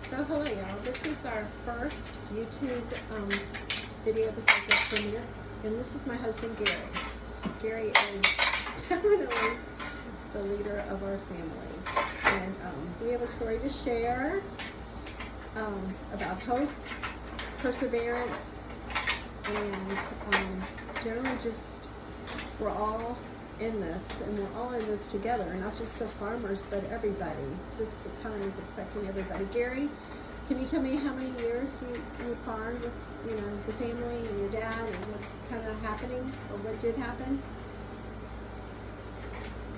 So hello y'all, this is our first YouTube video besides our premiere, and this is my husband Gary. Gary is definitely the leader of our family, and we have a story to share about hope, perseverance, and generally just we're all in this, and we're all in this together, not just the farmers, but everybody. This economy is affecting everybody. Gary, can you tell me how many years you farmed with, the family and your dad, and what's kind of happening, or what did happen?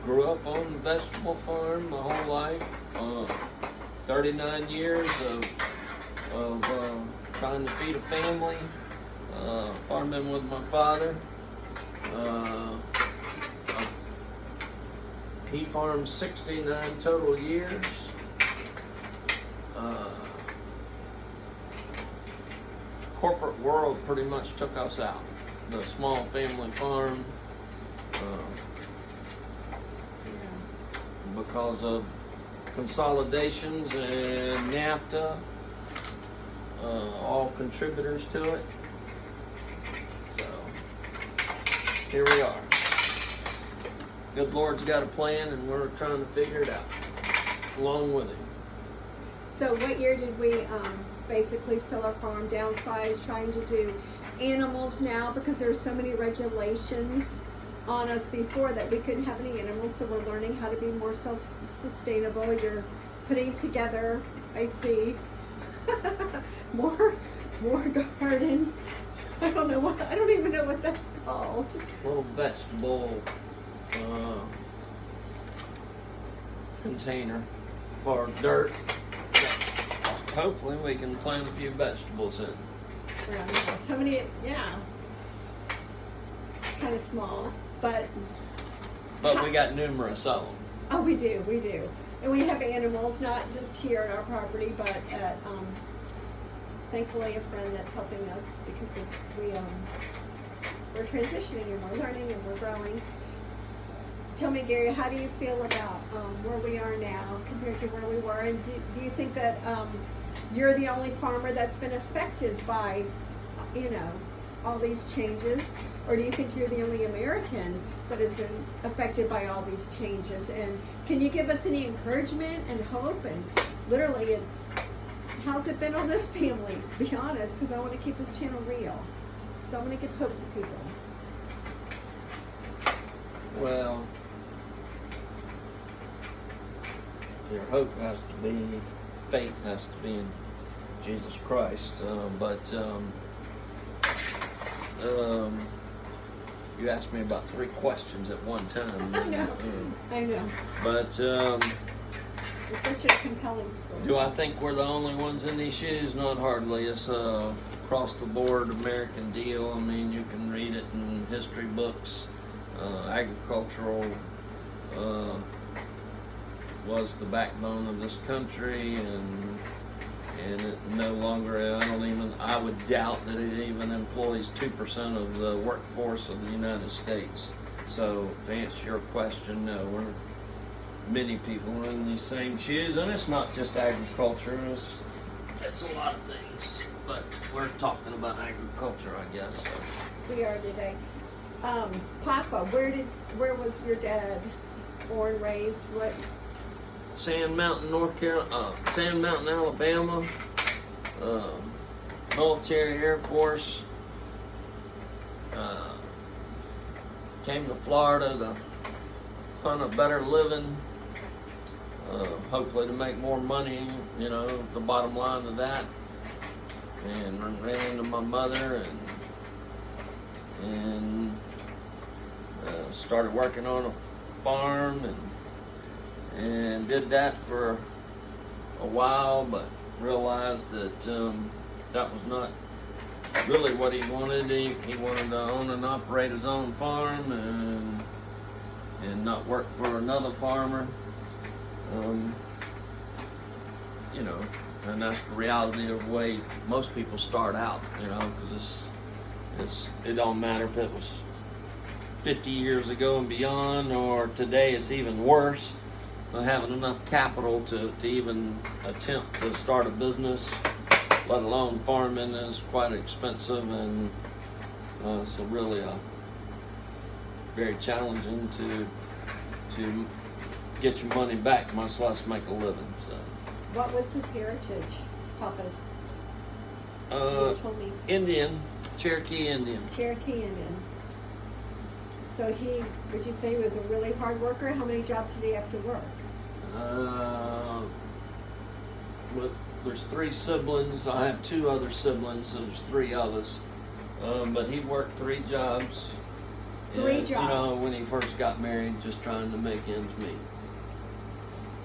Grew up on a vegetable farm my whole life. 39 years of trying to feed a family, farming with my father. He farmed 69 total years. Corporate world pretty much took us out. The small family farm, because of consolidations and NAFTA, all contributors to it. So here we are. Good Lord's got a plan, and we're trying to figure it out along with him. So what year did we basically sell our farm, downsize, trying to do animals now because there are so many regulations on us before that we couldn't have any animals, so we're learning how to be more self-sustainable. You're putting together, I see, more garden. I don't even know what that's called. Little vegetable container for dirt. Hopefully we can plant a few vegetables in. How many? Yeah, kind of small, but we got numerous of them. Oh, we do, and we have animals, not just here at our property, but at thankfully a friend that's helping us because we're transitioning and we're learning and we're growing. Tell me, Gary, how do you feel about where we are now compared to where we were? And do you think that you're the only farmer that's been affected by, all these changes? Or do you think you're the only American that has been affected by all these changes? And can you give us any encouragement and hope? And literally, how's it been on this family? Be honest, because I want to keep this channel real. So I want to give hope to people. Well, your hope has to be, faith has to be in Jesus Christ. You asked me about 3 questions at one time. I know. But it's such a compelling story. do I think we're the only ones in these shoes? Not hardly. It's across the board American deal. I mean, you can read it in history books. Agricultural was the backbone of this country, and it no longer, I would doubt that it even employs 2% of the workforce of the United States. So to answer your question, no, many people are in these same shoes, and it's not just agriculture, it's a lot of things, but we're talking about agriculture, I guess. So. We are today. Papa, where was your dad born, raised? What? Sand Mountain, Sand Mountain, Alabama. Military Air Force. Came to Florida to hunt a better living. Hopefully to make more money, the bottom line of that. And ran into my mother and started working on a farm and did that for a while, but realized that that was not really what he wanted. He wanted to own and operate his own farm and not work for another farmer. And that's the reality of the way most people start out, because it don't matter if it was 50 years ago and beyond, or today it's even worse. having enough capital to even attempt to start a business, let alone farming, is quite expensive, and so really very challenging to get your money back, much less make a living. So. What was his heritage, Papa's? You told me. Indian, Cherokee Indian. Cherokee Indian. So would you say he was a really hard worker? How many jobs did he have to work? There's 3 siblings. I have 2 other siblings, so there's 3 of us. But he worked 3 jobs. 3 And, jobs. You know, when he first got married, just trying to make ends meet.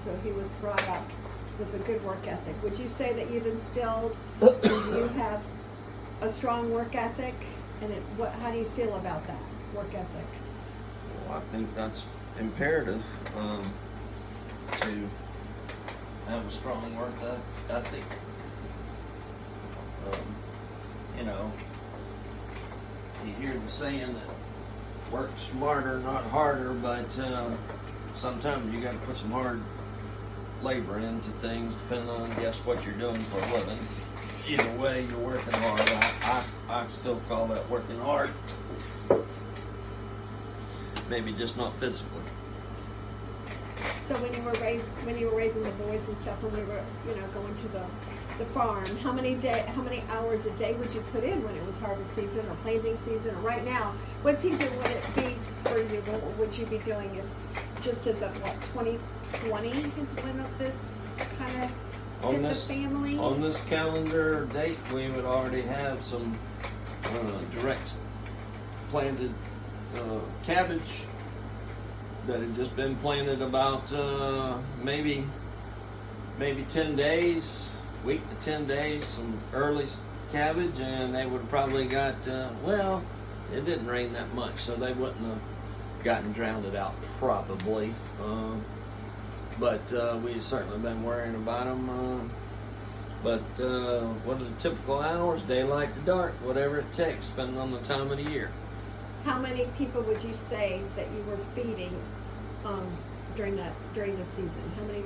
So he was brought up with a good work ethic. Would you say that you've instilled, do you have a strong work ethic? And how do you feel about that work ethic? Well, I think that's imperative to have a strong work ethic. You know, you hear the saying that work smarter, not harder, but sometimes you got to put some hard labor into things, depending on, I guess, what you're doing for a living. Either way, you're working hard. I still call that working hard. Maybe just not physically. So when you were raising the boys and stuff, when we were, going to the farm, how many hours a day would you put in when it was harvest season or planting season? Or right now, what season would it be for you? What would you be doing if just as of 2020 is when this kind of hit the family? On this calendar date, we would already have some direct planted cabbage that had just been planted about maybe 10 days, week to 10 days, some early cabbage, and they would have probably got, it didn't rain that much, so they wouldn't have gotten drowned out probably. But we've certainly been worrying about them. But what are the typical hours? Daylight to dark, whatever it takes, depending on the time of the year. How many people would you say that you were feeding during the season? How many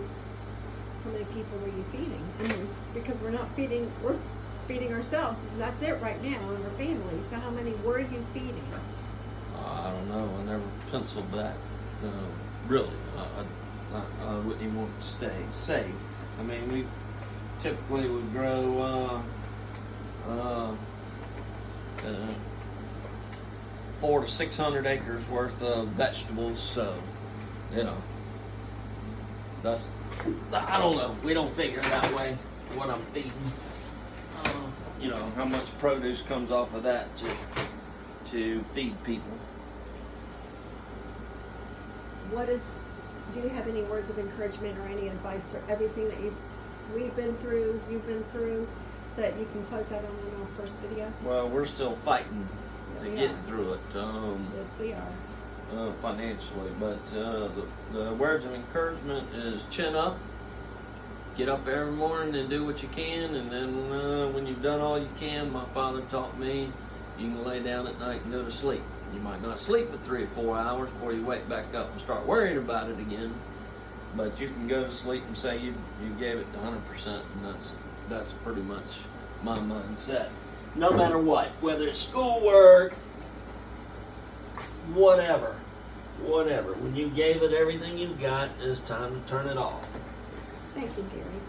people were you feeding? I mean, because we're feeding ourselves. That's it right now in our family. So how many were you feeding? I don't know. I never penciled that. Really, I wouldn't even want to say. I mean, we typically would grow 400 to 600 acres worth of vegetables. So, that's, I don't know. We don't figure that way, what I'm feeding. How much produce comes off of that to feed people. Do you have any words of encouragement or any advice for everything that you've been through, that you can close out on our first video? Well, we're still fighting to get through it. Yes, we are. Financially, but the words of encouragement is chin up, get up every morning and do what you can, and then when you've done all you can, my father taught me, you can lay down at night and go to sleep. You might not sleep for 3 or 4 hours before you wake back up and start worrying about it again, but you can go to sleep and say you gave it 100%, and that's pretty much my mindset. No matter what, whether it's schoolwork, whatever. When you gave it everything you got, it's time to turn it off. Thank you, Gary.